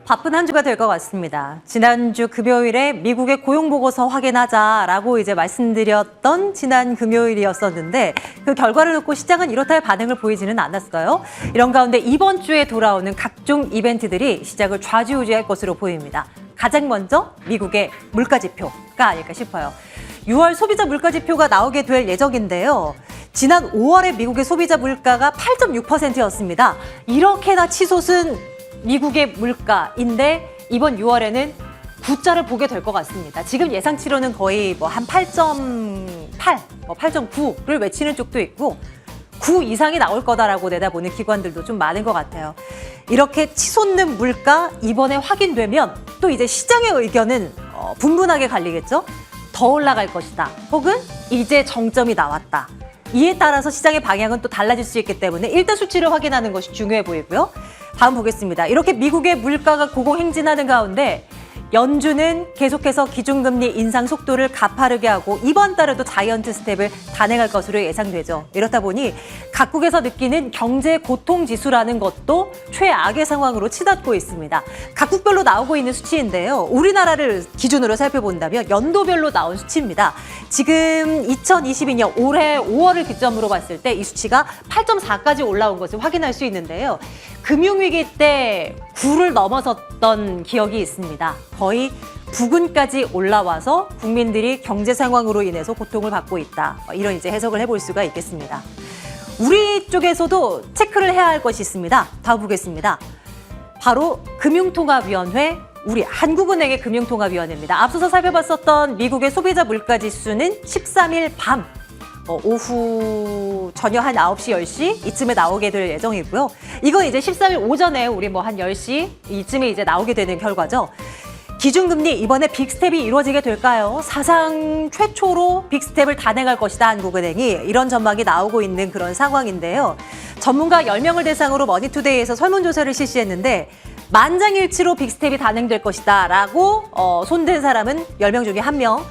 바쁜 한 주가 될 것 같습니다. 지난주 금요일에 미국의 고용보고서 확인하자라고 이제 말씀드렸던 지난 금요일이었었는데 그 결과를 놓고 시장은 이렇다 할 반응을 보이지는 않았어요. 이런 가운데 이번 주에 돌아오는 각종 이벤트들이 시장을 좌지우지할 것으로 보입니다. 가장 먼저 미국의 물가지표가 아닐까 싶어요. 6월 소비자 물가지표가 나오게 될 예정인데요. 지난 5월에 미국의 소비자 물가가 8.6%였습니다. 이렇게나 치솟은 미국의 물가인데 이번 6월에는 9자를 보게 될 것 같습니다. 지금 예상치로는 거의 한 8.8, 8.9를 외치는 쪽도 있고 9 이상이 나올 거다라고 내다보는 기관들도 좀 많은 것 같아요. 이렇게 치솟는 물가 이번에 확인되면 또 이제 시장의 의견은 분분하게 갈리겠죠. 더 올라갈 것이다. 혹은 이제 정점이 나왔다. 이에 따라서 시장의 방향은 또 달라질 수 있기 때문에 일단 수치를 확인하는 것이 중요해 보이고요. 다음 보겠습니다. 이렇게 미국의 물가가 고공행진하는 가운데 연준은 계속해서 기준금리 인상 속도를 가파르게 하고 이번 달에도 자이언트 스텝을 단행할 것으로 예상되죠. 이렇다 보니 각국에서 느끼는 경제 고통 지수라는 것도 최악의 상황으로 치닫고 있습니다. 각국별로 나오고 있는 수치인데요. 우리나라를 기준으로 살펴본다면 연도별로 나온 수치입니다. 지금 2022년 올해 5월을 기점으로 봤을 때 이 수치가 8.4까지 올라온 것을 확인할 수 있는데요. 금융위기 때 9를 넘어섰던 기억이 있습니다. 거의 부근까지 올라와서 국민들이 경제 상황으로 인해서 고통을 받고 있다. 이런 이제 해석을 해볼 수가 있겠습니다. 우리 쪽에서도 체크를 해야 할 것이 있습니다. 다음 보겠습니다. 바로 금융통화위원회, 우리 한국은행의 금융통화위원회입니다. 앞서서 살펴봤었던 미국의 소비자 물가지수는 13일 밤 오후 저녁 한 9시, 10시 이쯤에 나오게 될 예정이고요. 이건 이제 13일 오전에 우리 한 10시 이쯤에 이제 나오게 되는 결과죠. 기준금리 이번에 빅스텝이 이루어지게 될까요? 사상 최초로 빅스텝을 단행할 것이다, 한국은행이. 이런 전망이 나오고 있는 그런 상황인데요. 전문가 10명을 대상으로 머니투데이에서 설문조사를 실시했는데 만장일치로 빅스텝이 단행될 것이다 라고 손댄 사람은 10명 중에 1명.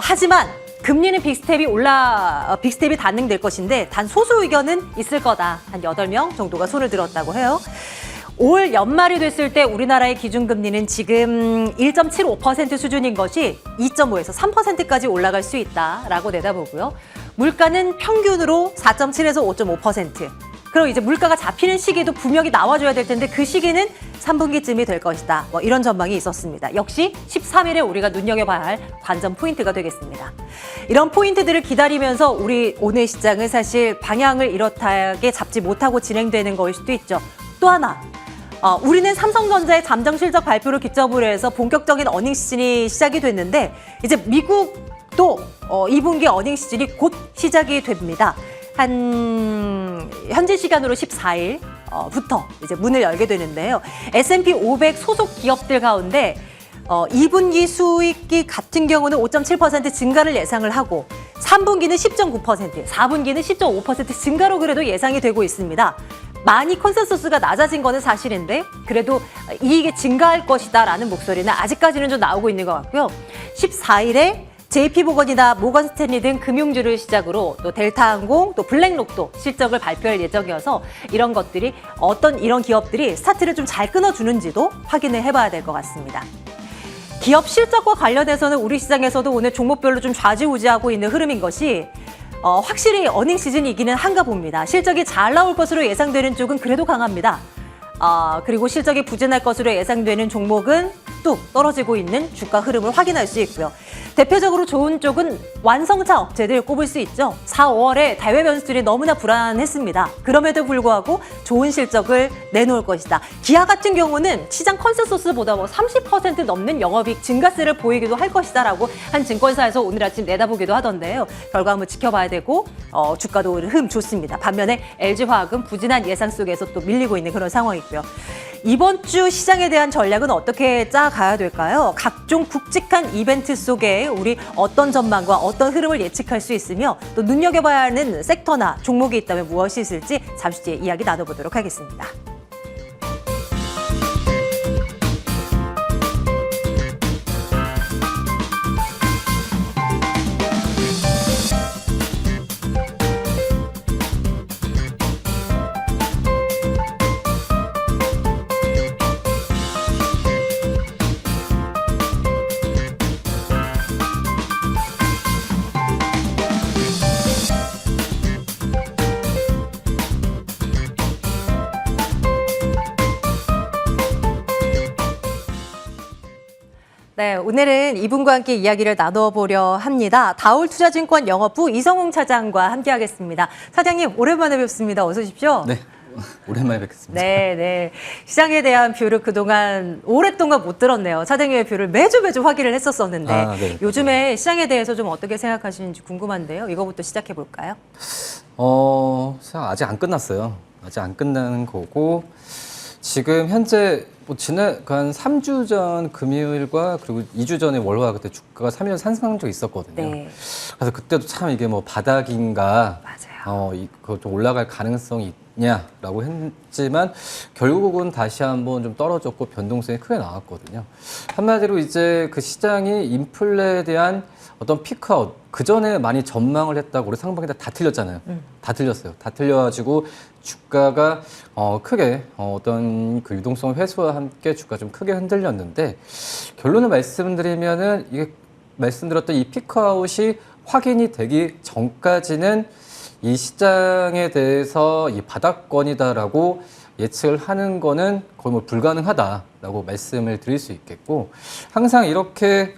하지만 금리는 빅스텝이 단행될 것인데 단 소수 의견은 있을 거다. 한 8명 정도가 손을 들었다고 해요. 올 연말이 됐을 때 우리나라의 기준금리는 지금 1.75% 수준인 것이 2.5에서 3%까지 올라갈 수 있다라고 내다보고요. 물가는 평균으로 4.7에서 5.5%. 그럼 이제 물가가 잡히는 시기도 분명히 나와줘야 될 텐데 그 시기는 3분기쯤이 될 것이다. 이런 전망이 있었습니다. 역시 13일에 우리가 눈여겨봐야 할 관전 포인트가 되겠습니다. 이런 포인트들을 기다리면서 우리 오늘 시장은 사실 방향을 이렇게 잡지 못하고 진행되는 것일 수도 있죠. 또 하나, 우리는 삼성전자의 잠정 실적 발표를 기점으로 해서 본격적인 어닝 시즌이 시작이 됐는데 이제 미국도 2분기 어닝 시즌이 곧 시작이 됩니다. 현지 시간으로 14일 부터 이제 문을 열게 되는데요. S&P 500 소속 기업들 가운데 2분기 수익이 같은 경우는 5.7% 증가를 예상을 하고 3분기는 10.9%, 4분기는 10.5% 증가로 그래도 예상이 되고 있습니다. 많이 컨센서스가 낮아진 거는 사실인데 그래도 이익이 증가할 것이다라는 목소리는 아직까지는 좀 나오고 있는 것 같고요. 14일에 JP모건이나 모건스탠리 등 금융주를 시작으로 또 델타항공, 또 블랙록도 실적을 발표할 예정이어서 이런 것들이 이런 기업들이 스타트를 좀 잘 끊어주는지도 확인을 해봐야 될 것 같습니다. 기업 실적과 관련해서는 우리 시장에서도 오늘 종목별로 좀 좌지우지하고 있는 흐름인 것이 확실히 어닝 시즌이기는 한가 봅니다. 실적이 잘 나올 것으로 예상되는 쪽은 그래도 강합니다. 그리고 실적이 부진할 것으로 예상되는 종목은 뚝 떨어지고 있는 주가 흐름을 확인할 수 있고요. 대표적으로 좋은 쪽은 완성차 업체들 꼽을 수 있죠. 4, 5월에 대외 변수들이 너무나 불안했습니다. 그럼에도 불구하고 좋은 실적을 내놓을 것이다. 기아 같은 경우는 시장 컨센서스보다 30% 넘는 영업이익 증가세를 보이기도 할 것이다라고 한 증권사에서 오늘 아침 내다보기도 하던데요. 결과 한번 지켜봐야 되고 주가도 흐름 좋습니다. 반면에 LG화학은 부진한 예상 속에서 또 밀리고 있는 그런 상황이고요. 이번 주 시장에 대한 전략은 어떻게 짜가야 될까요? 각종 굵직한 이벤트 속에 우리 어떤 전망과 어떤 흐름을 예측할 수 있으며 또 눈여겨봐야 하는 섹터나 종목이 있다면 무엇이 있을지 잠시 뒤에 이야기 나눠보도록 하겠습니다. 네, 오늘은 이분과 함께 이야기를 나눠보려 합니다. 다올투자증권 영업부 이성웅 차장과 함께하겠습니다. 차장님, 오랜만에 뵙습니다. 어서 오십시오. 네, 오랜만에 뵙겠습니다. 네, 네. 시장에 대한 뷰를 그동안 오랫동안 못 들었네요. 차장님의 뷰를 매주 확인을 했었었는데 네. 요즘에 시장에 대해서 좀 어떻게 생각하시는지 궁금한데요. 이거부터 시작해 볼까요? 시장 아직 안 끝났어요. 아직 안 끝나는 거고 지금 현재 뭐 지난 한 3주 전 금요일과 그리고 2주 전에 월화 그때 주가가 3일 상승한 적이 있었거든요. 네. 그래서 그때도 참 이게 뭐 바닥인가, 맞아요. 이거 좀 올라갈 가능성이 있냐라고 했지만 결국은 다시 한번 좀 떨어졌고 변동성이 크게 나왔거든요. 한마디로 이제 그 시장이 인플레에 대한 어떤 피크아웃, 그 전에 많이 전망을 했다고 우리 상반기 다 틀렸잖아요. 다 틀렸어요. 다 틀려가지고 주가가 크게 어떤 그 유동성 회수와 함께 주가 좀 크게 흔들렸는데 결론을 말씀드리면은 이게 말씀드렸던 이 피크아웃이 확인이 되기 전까지는 이 시장에 대해서 이 바닥권이다라고 예측을 하는 거는 거의 뭐 불가능하다라고 말씀을 드릴 수 있겠고 항상 이렇게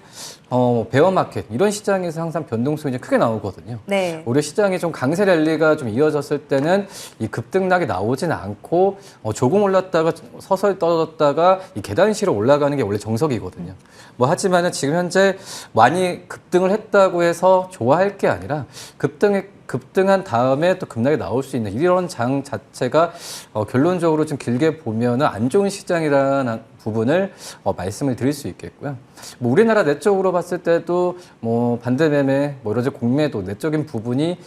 베어마켓 이런 시장에서 항상 변동성이 이제 크게 나오거든요. 네. 오히려 시장이 좀 강세 랠리가 좀 이어졌을 때는 이 급등락이 나오진 않고 조금 올랐다가 서서히 떨어졌다가 이 계단식으로 올라가는 게 원래 정석이거든요. 뭐 하지만은 지금 현재 많이 급등을 했다고 해서 좋아할 게 아니라 급등한 다음에 또 급락이 나올 수 있는 이런 장 자체가 결론적으로 좀 길게 보면은 안 좋은 시장이라는 부분을 말씀을 드릴 수 있겠고요. 뭐 우리나라 내적으로 봤을 때도 뭐 반대매매, 뭐 여러 가지 공매도 내적인 부분이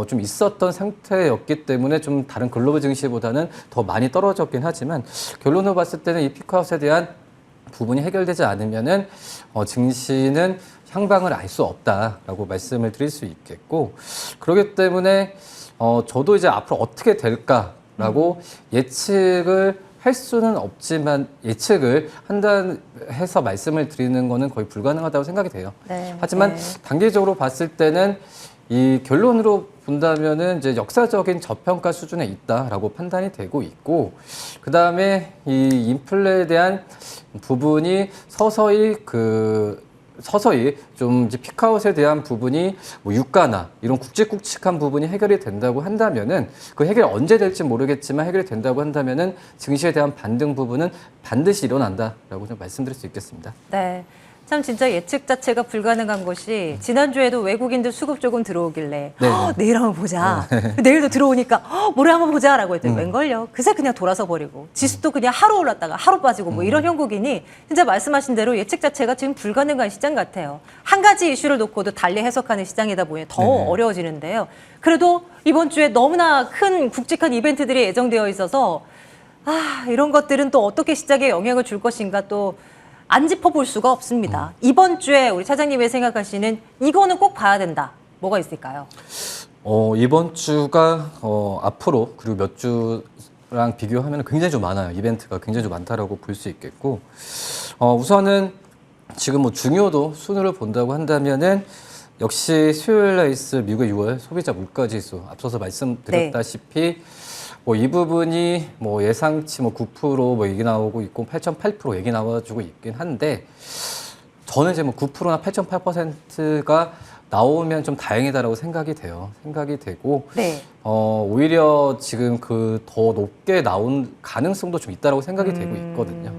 좀 있었던 상태였기 때문에 좀 다른 글로벌 증시보다는 더 많이 떨어졌긴 하지만 결론으로 봤을 때는 이 피크아웃에 대한 부분이 해결되지 않으면은 증시는 향방을 알 수 없다라고 말씀을 드릴 수 있겠고 그렇기 때문에 저도 이제 앞으로 어떻게 될까라고 예측을 할 수는 없지만 예측을 한다 해서 말씀을 드리는 거는 거의 불가능하다고 생각이 돼요. 네, 하지만 단기적으로 봤을 때는 이 결론으로 본다면은 이제 역사적인 저평가 수준에 있다라고 판단이 되고 있고 그 다음에 이 인플레에 대한 부분이 서서히 좀 이제 피크아웃에 대한 부분이 뭐 유가나 이런 굵직굵직한 부분이 해결이 된다고 한다면은 그 해결이 언제 될지 모르겠지만 해결이 된다고 한다면은 증시에 대한 반등 부분은 반드시 일어난다라고 좀 말씀드릴 수 있겠습니다. 네. 참 진짜 예측 자체가 불가능한 것이 지난주에도 외국인들 수급 조금 들어오길래 내일 한번 보자. 내일도 들어오니까 모레 한번 보자라고 했더니 웬걸요. 그새 그냥 돌아서 버리고 지수도 그냥 하루 올랐다가 하루 빠지고 뭐 이런 형국이니 진짜 말씀하신 대로 예측 자체가 지금 불가능한 시장 같아요. 한 가지 이슈를 놓고도 달리 해석하는 시장이다 보니 더 어려워지는데요. 그래도 이번 주에 너무나 큰 굵직한 이벤트들이 예정되어 있어서 이런 것들은 또 어떻게 시장에 영향을 줄 것인가 또 안 짚어볼 수가 없습니다. 이번 주에 우리 차장님이 생각하시는 이거는 꼭 봐야 된다. 뭐가 있을까요? 이번 주가 앞으로 그리고 몇 주랑 비교하면 굉장히 좀 많아요. 이벤트가 굉장히 좀 많다라고 볼 수 있겠고 우선은 지금 뭐 중요도 순으로 본다고 한다면은 역시 수요일 날 있을 미국의 6월 소비자 물가지수 앞서서 말씀드렸다시피 뭐 이 부분이 뭐 예상치 뭐 9% 뭐 얘기 나오고 있고 8.8% 얘기 나와주고 있긴 한데 저는 이제 뭐 9%나 8.8%가 나오면 좀 다행이다라고 생각이 돼요. 생각이 되고 오히려 지금 그 더 높게 나온 가능성도 좀 있다라고 생각이 되고 있거든요.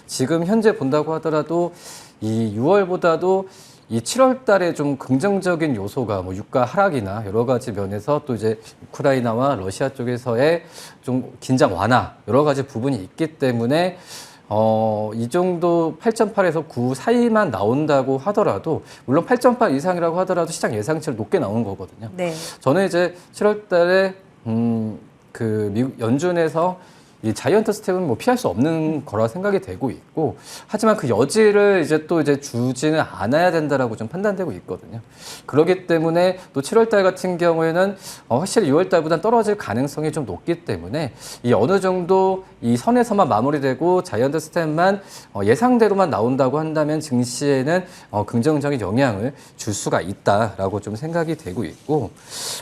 지금 현재 본다고 하더라도 이 6월보다도 이 7월 달에 좀 긍정적인 요소가 뭐 유가 하락이나 여러 가지 면에서 또 이제 우크라이나와 러시아 쪽에서의 좀 긴장 완화 여러 가지 부분이 있기 때문에 이 정도 8.8에서 9 사이만 나온다고 하더라도 물론 8.8 이상이라고 하더라도 시장 예상치를 높게 나오는 거거든요. 저는 이제 7월 달에 그 미국 연준에서 이 자이언트 스텝은 뭐 피할 수 없는 거라 생각이 되고 있고 하지만 그 여지를 이제 또 이제 주지는 않아야 된다라고 좀 판단되고 있거든요. 그렇기 때문에 또 7월 달 같은 경우에는 확실히 6월 달보다 떨어질 가능성이 좀 높기 때문에 이 어느 정도 이 선에서만 마무리되고 자이언트 스텝만 예상대로만 나온다고 한다면 증시에는 긍정적인 영향을 줄 수가 있다라고 좀 생각이 되고 있고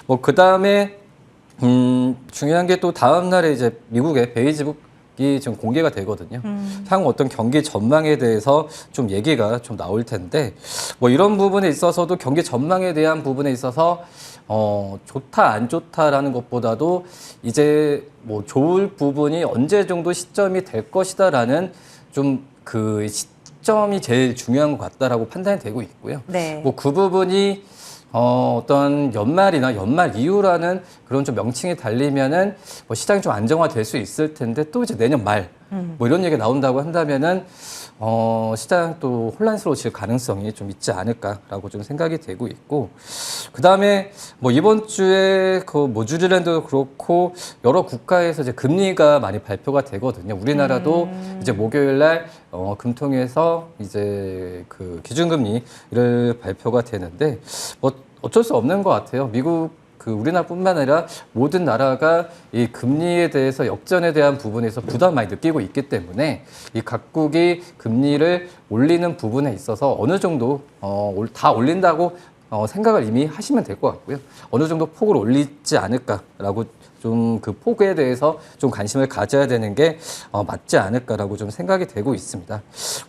뭐 그다음에 중요한 게 또 다음 날에 이제 미국의 지금 공개가 되거든요. 향후 어떤 경기 전망에 대해서 좀 얘기가 좀 나올 텐데 뭐 이런 부분에 있어서도 경기 전망에 대한 부분에 있어서 좋다 안 좋다라는 것보다도 이제 뭐 좋을 부분이 언제 정도 시점이 될 것이다라는 좀 그 시점이 제일 중요한 것 같다라고 판단이 되고 있고요. 네. 뭐 그 부분이 어떤 연말이나 연말 이후라는 그런 좀 명칭이 달리면은 뭐 시장이 좀 안정화될 수 있을 텐데 또 이제 내년 말 뭐 이런 얘기가 나온다고 한다면은 시장 또 혼란스러워질 가능성이 좀 있지 않을까라고 좀 생각이 되고 있고 그 다음에 뭐 이번 주에 그 뭐 뉴질랜드도 그렇고 여러 국가에서 이제 금리가 많이 발표가 되거든요. 우리나라도 이제 목요일 날 금통에서 이제 그 기준금리를 발표가 되는데 뭐 어쩔 수 없는 것 같아요. 미국 그 우리나라뿐만 아니라 모든 나라가 이 금리에 대해서 역전에 대한 부분에서 부담 많이 느끼고 있기 때문에 이 각국이 금리를 올리는 부분에 있어서 어느 정도 다 올린다고 생각을 이미 하시면 될 것 같고요. 어느 정도 폭을 올리지 않을까라고 좀 그 폭에 대해서 좀 관심을 가져야 되는 게 맞지 않을까라고 좀 생각이 되고 있습니다.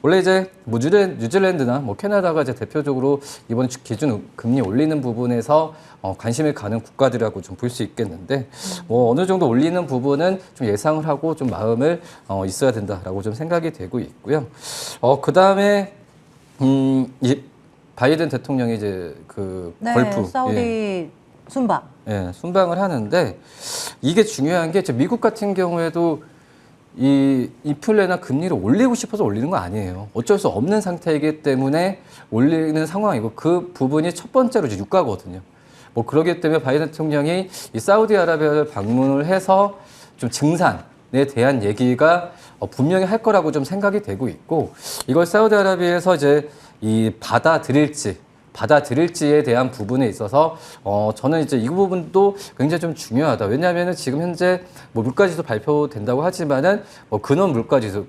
원래 이제 뭐 뉴질랜드나 뭐 캐나다가 이제 대표적으로 이번 주 기준 금리 올리는 부분에서 관심을 가는 국가들이라고 좀 볼 수 있겠는데 뭐 어느 정도 올리는 부분은 좀 예상을 하고 좀 마음을 있어야 된다라고 좀 생각이 되고 있고요. 그 다음에 바이든 대통령이 이제 그 네, 걸프 사우디 순방. 예, 순방을 하는데 이게 중요한 게 미국 같은 경우에도 이 인플레나 금리를 올리고 싶어서 올리는 거 아니에요. 어쩔 수 없는 상태이기 때문에 올리는 상황이고 그 부분이 첫 번째로 이제 유가거든요. 뭐 그러기 때문에 바이든 대통령이 이 사우디아라비아를 방문을 해서 좀 증산에 대한 얘기가 분명히 할 거라고 좀 생각이 되고 있고 이걸 사우디아라비아에서 이제 이 받아들일지에 대한 부분에 있어서 저는 이제 이 부분도 굉장히 좀 중요하다. 왜냐하면은 지금 현재 뭐 물가지수 발표된다고 하지만은 뭐 근원 물가지수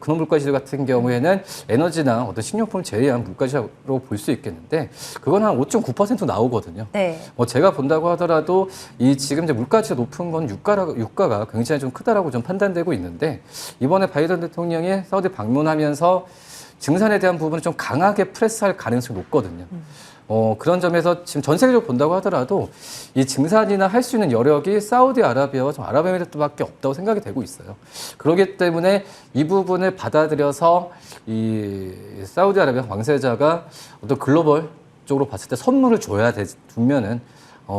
같은 경우에는 에너지나 어떤 식료품 제외한 물가지수로 볼 수 있겠는데 그건 한 5.9% 나오거든요. 네. 제가 본다고 하더라도 이 지금 이제 물가치가 높은 건 유가가 굉장히 좀 크다라고 좀 판단되고 있는데 이번에 바이든 대통령이 사우디 방문하면서 증산에 대한 부분을 좀 강하게 프레스할 가능성이 높거든요. 그런 점에서 지금 전 세계적으로 본다고 하더라도 이 증산이나 할 수 있는 여력이 사우디아라비아와 좀 아랍에미리트밖에 없다고 생각이 되고 있어요. 그렇기 때문에 이 부분을 받아들여서 이 사우디아라비아 왕세자가 어떤 글로벌 쪽으로 봤을 때 선물을 주면은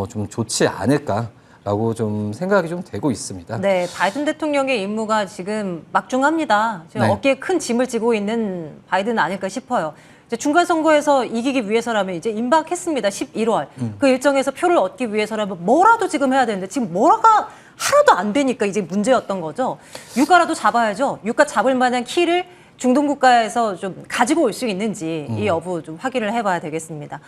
좀 좋지 않을까라고 좀 생각이 좀 되고 있습니다. 네, 바이든 대통령의 임무가 지금 막중합니다. 지금 네. 어깨에 큰 짐을 지고 있는 바이든 아닐까 싶어요. 이제 중간 선거에서 이기기 위해서라면 이제 임박했습니다. 11월. 그 일정에서 표를 얻기 위해서라면 뭐라도 지금 해야 되는데 지금 뭐라가 하나도 안 되니까 이제 문제였던 거죠. 유가라도 잡아야죠. 유가 잡을 만한 키를 중동 국가에서 좀 가지고 올 수 있는지 이 여부 좀 확인을 해봐야 되겠습니다.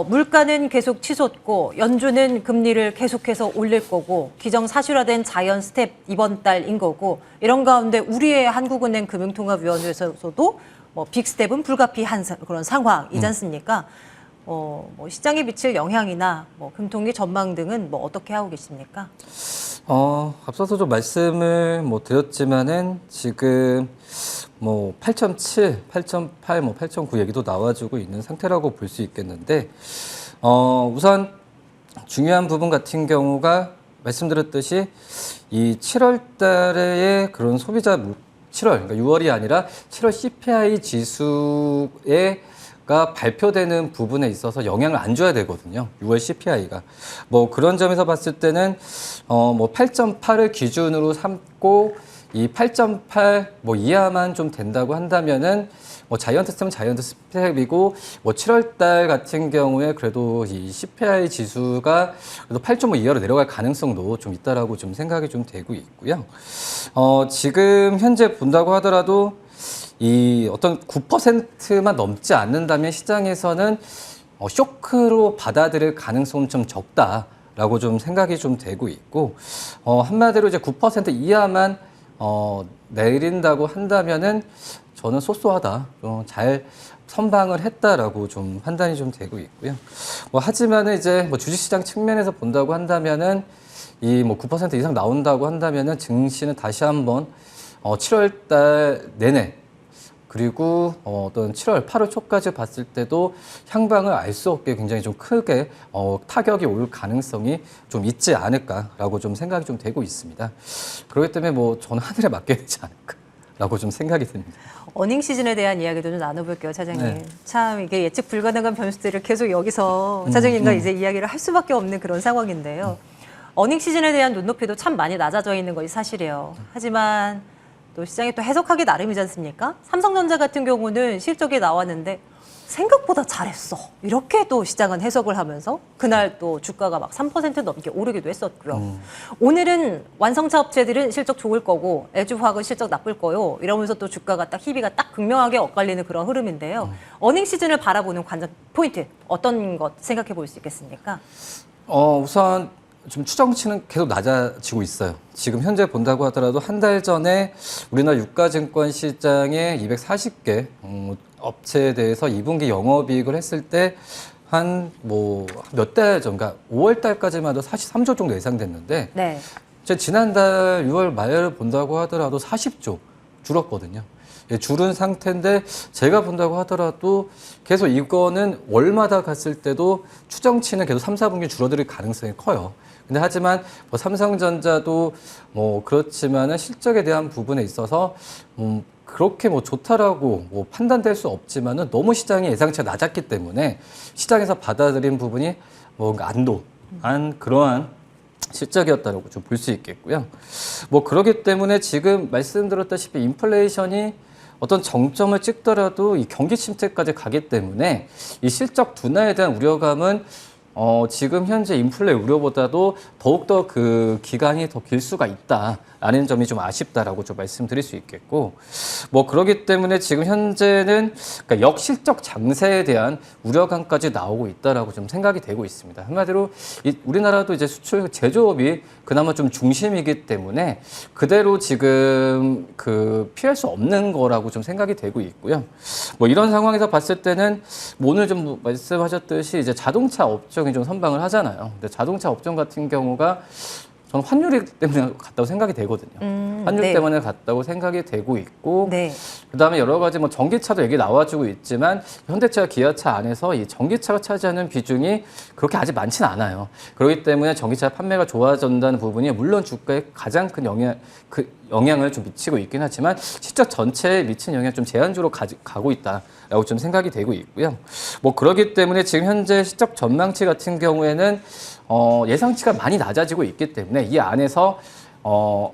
물가는 계속 치솟고 연준은 금리를 계속해서 올릴 거고 기정사실화된 자연 스텝 이번 달인 거고 이런 가운데 우리의 한국은행 금융통화위원회에서도 뭐 빅스텝은 불가피한 그런 상황이지 않습니까? 뭐 시장에 미칠 영향이나 뭐 금통위 전망 등은 뭐 어떻게 하고 계십니까? 앞서서 좀 말씀을 뭐 드렸지만은 지금 뭐 8.7, 8.8, 뭐 8.9 얘기도 나와주고 있는 상태라고 볼 수 있겠는데, 우선 중요한 부분 같은 경우가 말씀드렸듯이 이 7월 달의 그런 소비자 7월, 그러니까 6월이 아니라 7월 CPI 지수가 발표되는 부분에 있어서 영향을 안 줘야 되거든요. 6월 CPI가. 뭐 그런 점에서 봤을 때는 뭐 8.8을 기준으로 삼고 이 8.8 뭐 이하만 좀 된다고 한다면은 뭐 자이언트 스텝은 자이언트 스텝이고 뭐 7월 달 같은 경우에 그래도 이 CPI 지수가 그래도 8.5 이하로 내려갈 가능성도 좀 있다라고 좀 생각이 좀 되고 있고요. 지금 현재 본다고 하더라도 이 어떤 9%만 넘지 않는다면 시장에서는 쇼크로 받아들일 가능성은 좀 적다라고 좀 생각이 좀 되고 있고 한마디로 이제 9% 이하만 내린다고 한다면은 저는 소소하다, 잘 선방을 했다라고 좀 판단이 좀 되고 있고요. 뭐 하지만은 이제 뭐 주식시장 측면에서 본다고 한다면은 이 뭐 9% 이상 나온다고 한다면은 증시는 다시 한번 7월 달 내내 그리고 어떤 7월, 8월 초까지 봤을 때도 향방을 알 수 없게 굉장히 좀 크게 타격이 올 가능성이 좀 있지 않을까라고 좀 생각이 좀 되고 있습니다. 그렇기 때문에 뭐 저는 하늘에 맡겨야 되지 않을까라고 좀 생각이 듭니다. 어닝 시즌에 대한 이야기도 좀 나눠볼게요, 차장님. 네. 참 이게 예측 불가능한 변수들을 계속 여기서 차장님과 이제 이야기를 할 수밖에 없는 그런 상황인데요. 어닝 시즌에 대한 눈높이도 참 많이 낮아져 있는 것이 사실이에요. 하지만 또 시장이 또 해석하기 나름이지 않습니까? 삼성전자 같은 경우는 실적이 나왔는데 생각보다 잘했어. 이렇게 또 시장은 해석을 하면서 그날 또 주가가 막 3% 넘게 오르기도 했었고요. 오늘은 완성차 업체들은 실적 좋을 거고 애주화학은 실적 나쁠 거요. 이러면서 또 주가가 딱 희비가 딱 극명하게 엇갈리는 그런 흐름인데요. 어닝 시즌을 바라보는 관전 포인트 어떤 것 생각해 볼 수 있겠습니까? 우선 좀 추정치는 계속 낮아지고 있어요. 지금 현재 본다고 하더라도 한 달 전에 우리나라 유가증권 시장에 240개 업체에 대해서 2분기 영업이익을 했을 때 한 뭐 몇 달 전, 그러니까 5월 달까지만 해도 43조 정도 예상됐는데 네. 제 지난달 6월 말을 본다고 하더라도 40조 줄었거든요. 예, 줄은 상태인데 제가 본다고 하더라도 계속 이거는 월마다 갔을 때도 추정치는 계속 3, 4분기 줄어들 가능성이 커요. 근데 하지만 뭐 삼성전자도 뭐 그렇지만은 실적에 대한 부분에 있어서 그렇게 뭐 좋다라고 뭐 판단될 수 없지만은 너무 시장이 예상치가 낮았기 때문에 시장에서 받아들인 부분이 뭐 안도한 그러한 실적이었다고 좀 볼 수 있겠고요. 뭐 그렇기 때문에 지금 말씀드렸다시피 인플레이션이 어떤 정점을 찍더라도 이 경기 침체까지 가기 때문에 이 실적 둔화에 대한 우려감은 지금 현재 인플레 우려보다도 더욱더 그 기간이 더 길 수가 있다라는 점이 좀 아쉽다라고 좀 말씀드릴 수 있겠고, 뭐 그렇기 때문에 지금 현재는 그러니까 역실적 장세에 대한 우려감까지 나오고 있다라고 좀 생각이 되고 있습니다. 한마디로 우리나라도 이제 수출 제조업이 그나마 좀 중심이기 때문에 그대로 지금 그 피할 수 없는 거라고 좀 생각이 되고 있고요. 뭐 이런 상황에서 봤을 때는 뭐 오늘 좀 말씀하셨듯이 이제 자동차 업종이 좀 선방을 하잖아요. 근데 자동차 업종 같은 경우가 저는 환율 때문에 갔다고 생각이 되거든요. 환율 네. 때문에 갔다고 생각이 되고 있고, 네. 그다음에 여러 가지 뭐 전기차도 얘기 나와주고 있지만 현대차, 기아차 안에서 이 전기차가 차지하는 비중이 그렇게 아직 많지는 않아요. 그렇기 때문에 전기차 판매가 좋아진다는 부분이 물론 주가에 가장 큰 영향을 좀 미치고 있긴 하지만 실적 전체에 미친 영향이 좀 제한적으로 가고 있다라고 좀 생각이 되고 있고요. 뭐 그렇기 때문에 지금 현재 실적 전망치 같은 경우에는 예상치가 많이 낮아지고 있기 때문에 이 안에서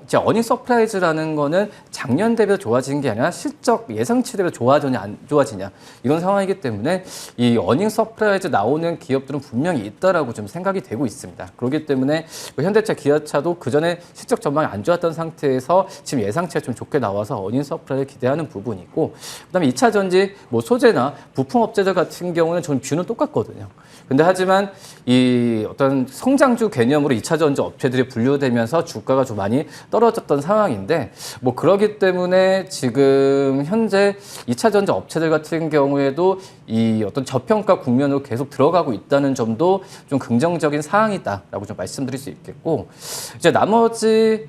이제 어닝 서프라이즈라는 거는 작년 대비로 좋아지는 게 아니라 실적 예상치 대비로 좋아지냐 안 좋아지냐 이런 상황이기 때문에 이 어닝 서프라이즈 나오는 기업들은 분명히 있다라고 좀 생각이 되고 있습니다. 그렇기 때문에 현대차, 기아차도 그 전에 실적 전망이 안 좋았던 상태에서 지금 예상치가 좀 좋게 나와서 어닝 서프라이즈 기대하는 부분이고, 그다음에 2차 전지 뭐 소재나 부품 업체들 같은 경우는 저는 뷰는 똑같거든요. 근데 하지만 이 어떤 성장주 개념으로 2차 전지 업체들이 분류되면서 주가가 좀 많이 떨어졌던 상황인데, 뭐 그러기 때문에 지금 현재 2차 전지 업체들 같은 경우에도 이 어떤 저평가 국면으로 계속 들어가고 있다는 점도 좀 긍정적인 사항이다라고 좀 말씀드릴 수 있겠고, 이제 나머지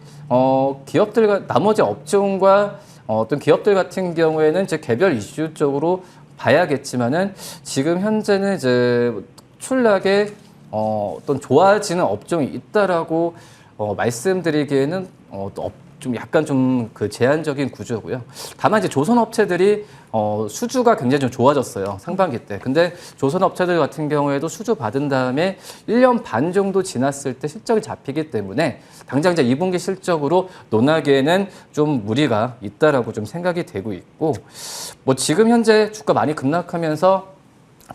나머지 업종과 어떤 기업들 같은 경우에는 이제 개별 이슈 쪽으로 봐야겠지만은 지금 현재는 이제 출락에 어떤 좋아지는 업종이 있다라고 말씀드리기에는 좀 약간 좀 그 제한적인 구조고요. 다만 이제 조선 업체들이 수주가 굉장히 좀 좋아졌어요, 상반기 때. 근데 조선 업체들 같은 경우에도 수주 받은 다음에 1년 반 정도 지났을 때 실적이 잡히기 때문에 당장 이제 2분기 실적으로 논하기에는 좀 무리가 있다라고 좀 생각이 되고 있고, 뭐 지금 현재 주가 많이 급락하면서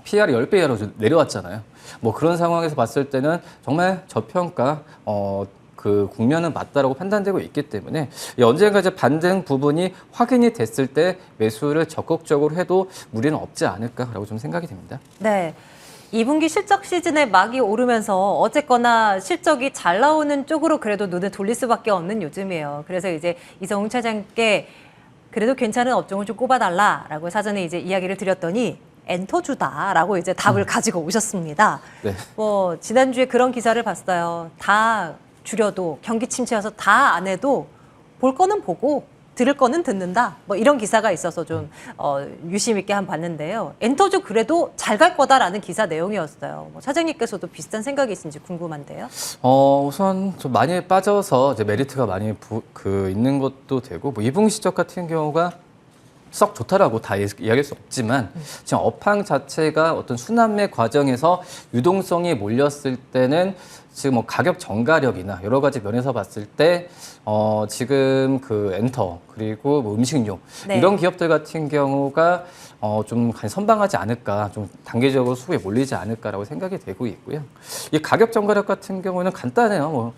PR이 10배 이하로 내려왔잖아요. 뭐 그런 상황에서 봤을 때는 정말 저평가 그 국면은 맞다라고 판단되고 있기 때문에 언젠가 이제 반등 부분이 확인이 됐을 때 매수를 적극적으로 해도 무리는 없지 않을까라고 좀 생각이 됩니다. 네. 2분기 실적 시즌에 막이 오르면서 어쨌거나 실적이 잘 나오는 쪽으로 그래도 눈을 돌릴 수밖에 없는 요즘이에요. 그래서 이제 이성훈 차장께 그래도 괜찮은 업종을 좀 꼽아달라라고 사전에 이제 이야기를 드렸더니 엔터주다라고 이제 답을 가지고 오셨습니다. 네. 뭐 지난주에 그런 기사를 봤어요. 다 줄여도 경기 침체여서 다 안 해도 볼 거는 보고 들을 거는 듣는다. 뭐 이런 기사가 있어서 좀 유심 있게 한 봤는데요. 엔터주 그래도 잘 갈 거다라는 기사 내용이었어요. 뭐 차장님께서도 비슷한 생각이 있는지 궁금한데요. 우선 좀 많이 빠져서 이제 메리트가 많이 있는 것도 되고, 뭐 이붕시적 같은 경우가 썩 좋다라고 다 이야기할 수 없지만 지금 업황 자체가 어떤 순환매 과정에서 유동성이 몰렸을 때는 지금 뭐 가격 정가력이나 여러 가지 면에서 봤을 때 지금 그 엔터 그리고 뭐 음식료 네. 이런 기업들 같은 경우가 좀 선방하지 않을까, 좀 단계적으로 수급에 몰리지 않을까라고 생각이 되고 있고요. 이 가격 정가력 같은 경우는 간단해요.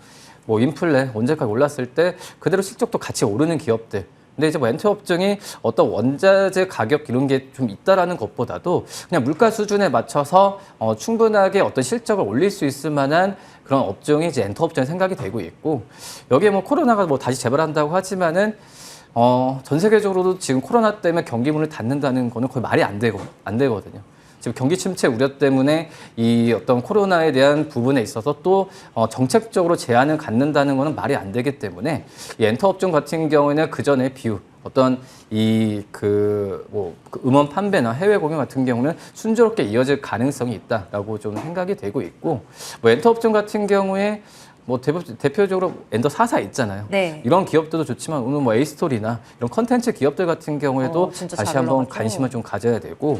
뭐 인플레 언제까지 올랐을 때 그대로 실적도 같이 오르는 기업들. 근데 이제 뭐 엔터 업종이 어떤 원자재 가격 이런 게 좀 있다라는 것보다도 그냥 물가 수준에 맞춰서 충분하게 어떤 실적을 올릴 수 있을 만한 그런 업종이 이제 엔터 업종에 생각이 되고 있고, 여기에 뭐 코로나가 뭐 다시 재발한다고 하지만은 전 세계적으로도 지금 코로나 때문에 경기 문을 닫는다는 거는 거의 말이 안 되거든요. 지금 경기 침체 우려 때문에 이 어떤 코로나에 대한 부분에 있어서 또 정책적으로 제한을 갖는다는 거는 말이 안 되기 때문에 이 엔터 업종 같은 경우에는 그 전에 비율 어떤 음원 판매나 해외 공연 같은 경우는 순조롭게 이어질 가능성이 있다라고 좀 생각이 되고 있고, 뭐 엔터 업종 같은 경우에 뭐 대표적으로 엔더 4사 있잖아요. 네. 이런 기업들도 좋지만 오늘 뭐 에이스토리나 이런 컨텐츠 기업들 같은 경우에도 다시 한번 관심을 좀 가져야 되고,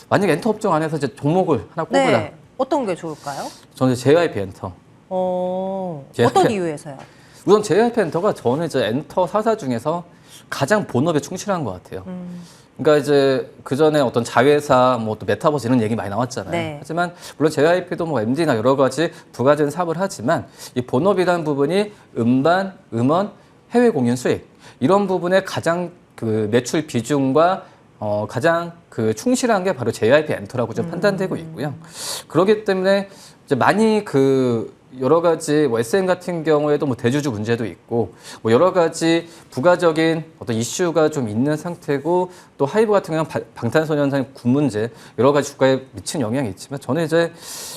만약에 엔터 업종 안에서 이제 종목을 하나 꼽으라. 네. 어떤 게 좋을까요? 저는 JYP 엔터. 어떤 이유에서요? 우선 JYP 엔터가 저는 이제 엔터 4사 중에서 가장 본업에 충실한 것 같아요. 그러니까 이제 그 전에 어떤 자회사, 뭐 또 메타버스 이런 얘기 많이 나왔잖아요. 네. 하지만 물론 JYP도 뭐 MD나 여러 가지 부가적인 사업을 하지만 이 본업이라는 부분이 음반, 음원, 해외 공연 수익 이런 부분에 가장 그 매출 비중과 가장 그 충실한 게 바로 JYP 엔터라고 좀 판단되고 있고요. 그렇기 때문에 이제 많이 여러 가지 뭐 SM 같은 경우에도 뭐 대주주 문제도 있고 뭐 여러 가지 부가적인 어떤 이슈가 좀 있는 상태고, 또 하이브 같은 경우는 방탄소년단 군 문제 여러 가지 주가에 미친 영향이 있지만 저는 이제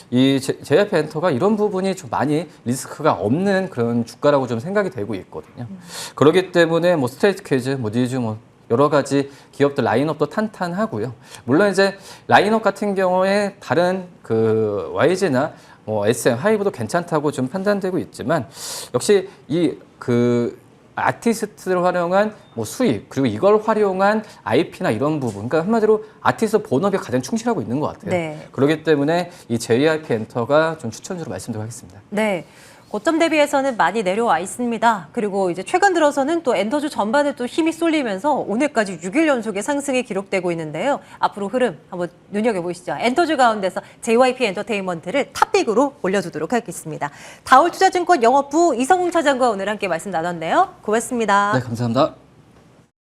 이 JYP 엔터가 이런 부분이 좀 많이 리스크가 없는 그런 주가라고 좀 생각이 되고 있거든요. 그렇기 때문에 뭐 스트레이트 캐즈, 뭐 니즈 뭐 여러 가지 기업들 라인업도 탄탄하고요. 물론 이제 라인업 같은 경우에 다른 그 YG나 뭐 SM, 하이브도 괜찮다고 좀 판단되고 있지만 역시 아티스트를 활용한 뭐 수익 그리고 이걸 활용한 IP나 이런 부분, 그러니까 한마디로 아티스트 본업에 가장 충실하고 있는 것 같아요. 네. 그렇기 때문에 이 JYP 엔터가 좀 추천주로 말씀드리도록 하겠습니다. 네. 고점 대비해서는 많이 내려와 있습니다. 그리고 이제 최근 들어서는 또 엔터주 전반에 또 힘이 쏠리면서 오늘까지 6일 연속의 상승이 기록되고 있는데요. 앞으로 흐름 한번 눈여겨보시죠. 엔터주 가운데서 JYP 엔터테인먼트를 탑픽으로 올려두도록 하겠습니다. 다올투자증권 영업부 이성웅 차장과 오늘 함께 말씀 나눴네요. 고맙습니다. 네, 감사합니다.